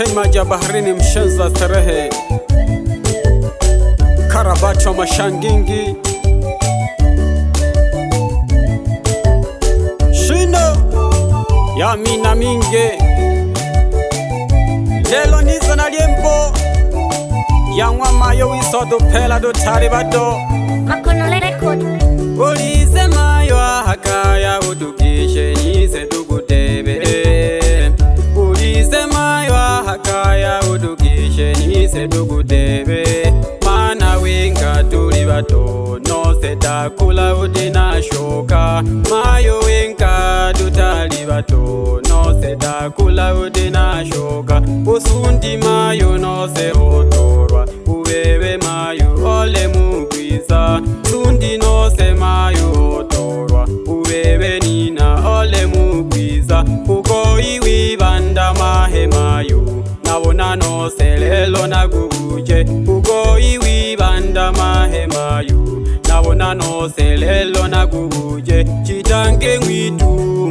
maji ya baharini, mshenza starehe, karabati wa mashangingi, shino ya mina minge, lelo niza na liembo yangwa mayo wisodo pela do tari bado Makono record. Ulize mayo hakaya udugishe nize dugudebe. Ulize mayo hakaya udugishe nize dugudebe. Mana wenga tuli bato no sedakula udina shoka. Mayo wenga tutali bato no sedakula udina shoka. Usundi mayo no se otorwa ubebe mayo ole mugwiza. Sundi no se mayo otorwa ubebe nina ole mugwiza. Uko iwi banda mahe mayo nabona no se lelo naguje. Uko iwi banda mahe mayo nabona no se lelo naguje. Chitange mwitu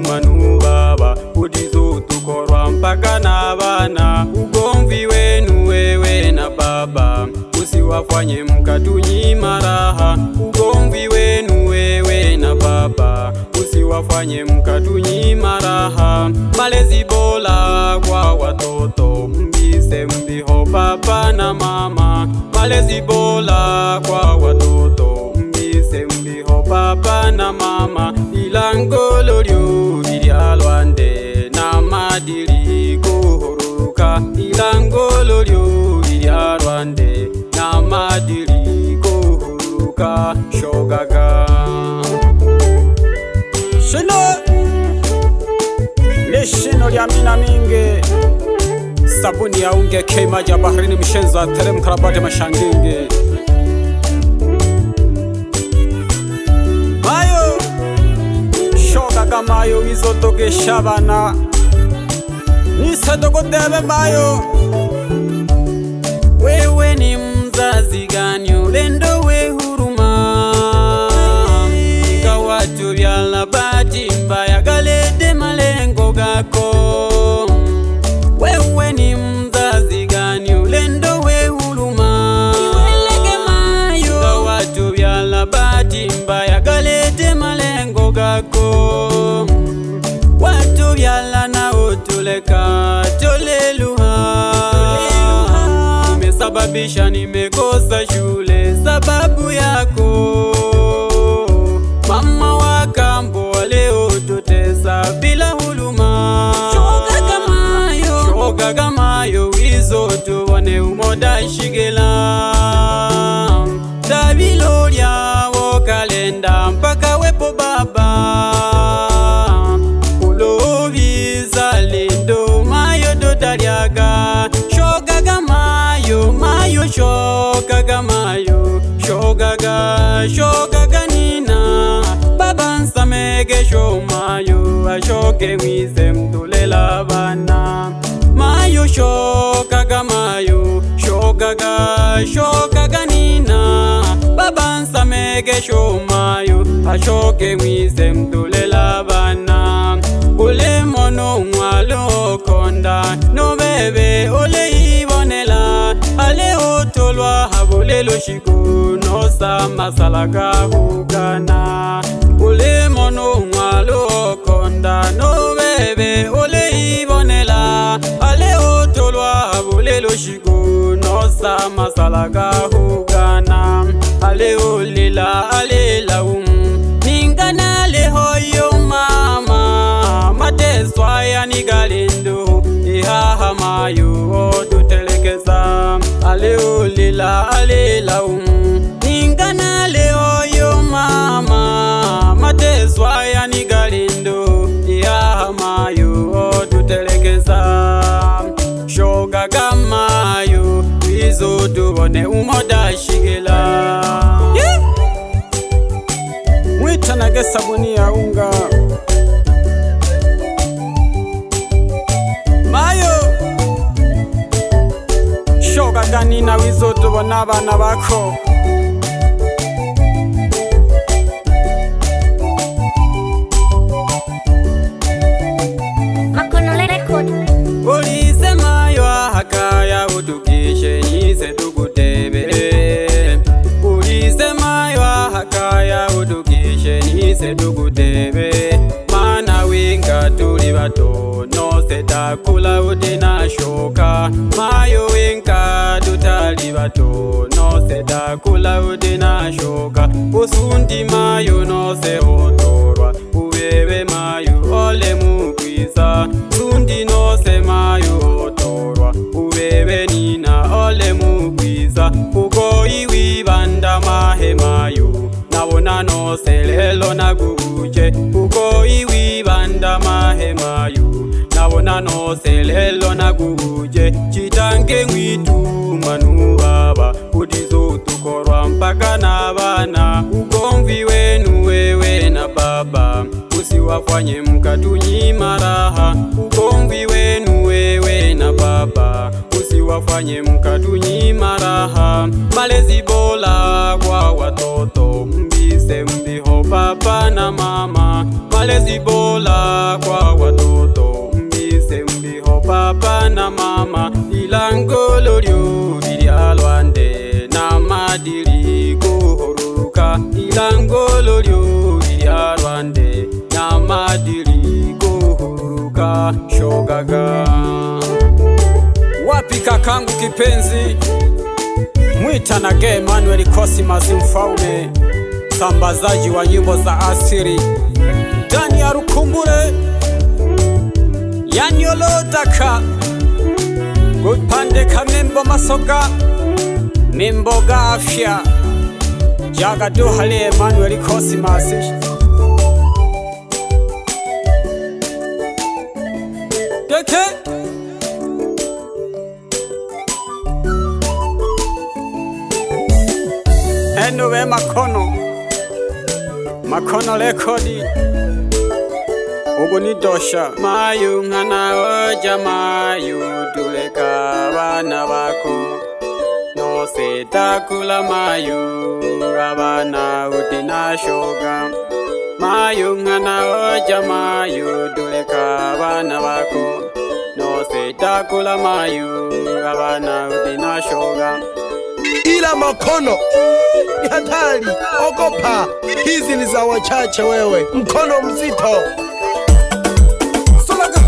manu baba udizo tukorwa mpaka na bana. Ugomvi wenu wewe na baba usiwafanye mkatunyima raha. Ugomvi wenu wewe na baba usiwafanye mkatunyima raha. Malezi bora kwa watoto mbise mbiho baba na mama. Malezi bora kwa watoto mbise mbiho baba na mama. Ilangolo lyo lilyalwande na madili kuhuruka. Ilangolo lyo lilyalwande na madili kuhuruka. Shogaga shino lishino lya mina minge, sabuni ya unge maji ya baharini, mshenza terem karabati mashanginge. Mayo shogaga mayo wizodogesha bana nisedogudebe mayo. Wewe ni mzazi gani ulendo we huruma? Kawatu vyala bahati mbaya galete malengo gako. Wewe ni mzazi gani ulendo we huruma? Kawatu vyala bahati mbaya galete malengo gako. Watu vyala na utuleka toleluha. Sababisha nimekosa shule sababu yako. Mama wa kambo leo tutesa bila huluma. Shogaga mayo wizo tuwane umoda shigela. Dabilo lyawo kalenda mpaka wepo baba. Uloviza lindo mayo dodaliaga. Shogaga mayo mayo shogaga mayo. Shogaga nina baba nsamege sho mayo. Ashoke mwize mtulela bana. Mayo shogaga mayo. Shogaga nina baba nsamege sho mayo. Ashoke mwize mtulela bana. Ule mono mwalo konda no bebe ole ibonela. Ale otolwa habulelo shiku no sa masalaga hugana. Ule mono mwalo konda no bebe ole ibonela. Ale otolwa habulelo shiku no sa masalaga hugana. Ale olila ale laum ningana le hoyo mama. Mateswa ya nigalindo ihaha mayo tutelekeza. Ale olila ale laum ningana le hoyo mama. Mateswa ya nigalindo ihaha mayo tutelekeza. Shogaga mayo wizo tubone umoda shigela. Mwitanage sabuni ya unga mayo. Shogaga nina wizo tubona abana bako. Makono record. Ulize mayo shoga mayo wenka tutali bato nose dakula udina shoga usundi mayo nose otorwa ubebe mayo ole mugwiza sundi nose mayo otorwa ubebe nina ole mugwiza ugoyi wibanda mahe mayo nabona nose lelo naguje ugoyi wibanda mahe mayo nabona nose lelo naguje chitange ngwituma nubaba udizo tukorwa mpaka nabana ugomvi wenu wewe na baba usiwafanye mkatunyima raha ugomvi wenu wewe na baba usiwafanye mkatunyima raha malezi bora kwa watoto mbise mbiho baba na mama malezi bora kwa watoto mbise mbiho baba na mama ilangolo lyo lilialwande na madili kuhuruka ilangolo lyo lilialwande na madili kuhuruka shogaga wapi kakangu kipenzi mwita na ge Emmanuel Cosmas Mfaume sambazaji wa nyimbo za asili ndani ya Rukumbure yanyolodaka gupande kamembo masoga mimboga afya jaga duhale Emmanuel Cosmas deke Enuwe makono rekodi ubu ni dosha mayu nkana oja mayu duleka abana bako nose dakula mayu abana udina shoga mayu nkana oja mayu duleka abana bako nose dakula mayu abana udina shoga ila makono ni hatari, ogopa, hizi ni za wachache wewe, mkono mzito. Solaga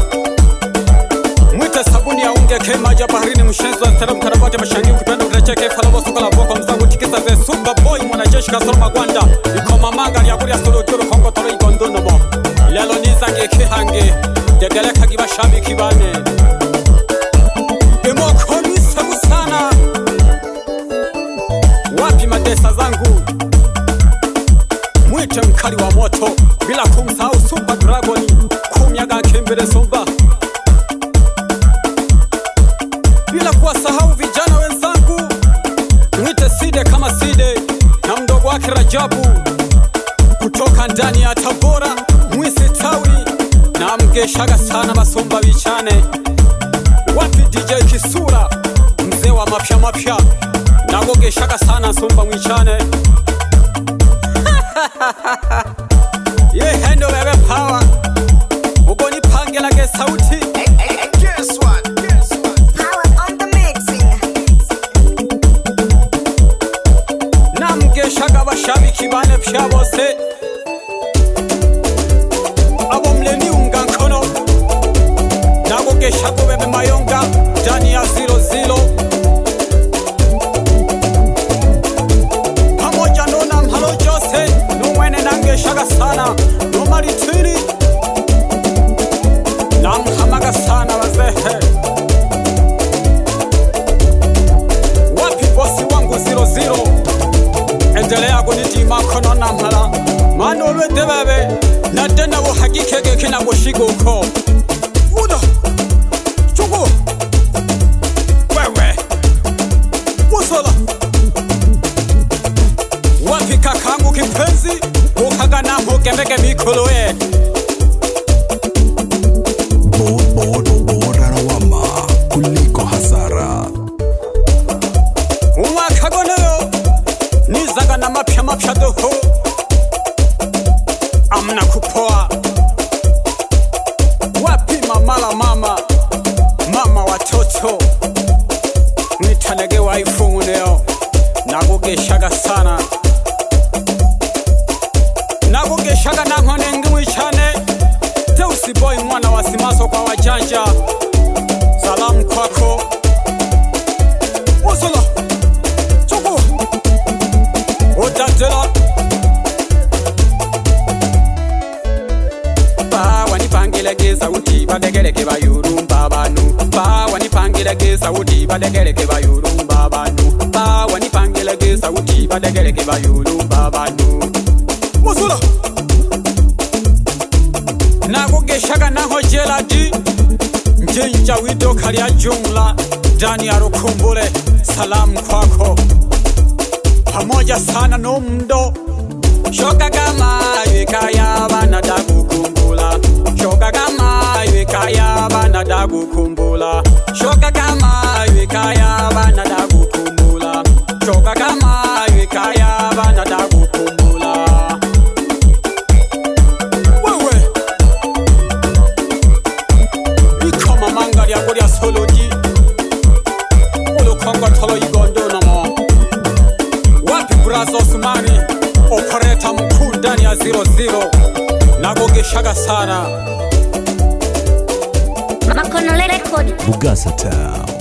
mwita sabuni ya unge Kemaja baharini mshenzi wa Terem Karabati mashangi ukipenda kurecheke falabo soka la boko mzangu tikisa ze Super Boy mwanajeshi kasoro magwanda iko mamanga ya kuri ya solotoro kongo toro ikondono mo lelo nizange kihange degeleka gibashabi kibane emokoni sabu sana wapi madesa zangu mwite mkali wa moto bila kumsahau Super Dragon kumyaga kembele somba bila kuwasahau vijana wenzangu mwite Side kama Side na mdogo wake Rajabu kutoka ndani ya Tabora mwisi tawi na mgeshaga sana basomba bichane wapi DJ Kisura mzee wa mapya nagogeshaga sana somba mwichane ye hendo bebe power ugo ni pangela ge sauti Guess what? Power on the mixing. namgeshaga bashabiki bane pya bose abo mleni unga nkono nagogeshago bebe mayonga ndani ya 00 shaga sana no maritini namhamaga sana wazehe wapi bosi wangu 00 endelea kunitima kono namhala mano olwete bebe nadena buhagikege kina bushiguko udo chugu wewe musola wapi kakangu kipenzi ukagana mukemeke mikoloe bora wama kuliko hasara umwakagoneyo nizaga na mapya doho amna kupoa wapi mamala mama watoto nitanege waifunguneo nagugeshaga sana nagugeshaga nankone ngwichane Teusi Boy mwana wa Simaso kwa wajanja salamu kwako badegereke bayulumba bantu bawanipangelege sauti badegereke bayulumba bantu musula nakugeshaga naho jeladi njenja widoka lya jumla ndani ya Rukumbule. Salamu kwako pamoja sana nomdo shoka kama yekaya bana dagukumbula shoka kama yekaya bana dagukumbula shoka kama yekaya bana dagukumbula shoka kama yekaya bana dagukumbula wewe ikoma manga ya kulia soloji ulokongo tolo igondo namo wapi brazo Osmani operator mkuu ndani ya 00 nagogeshaga sana Makono record Bugasa Town.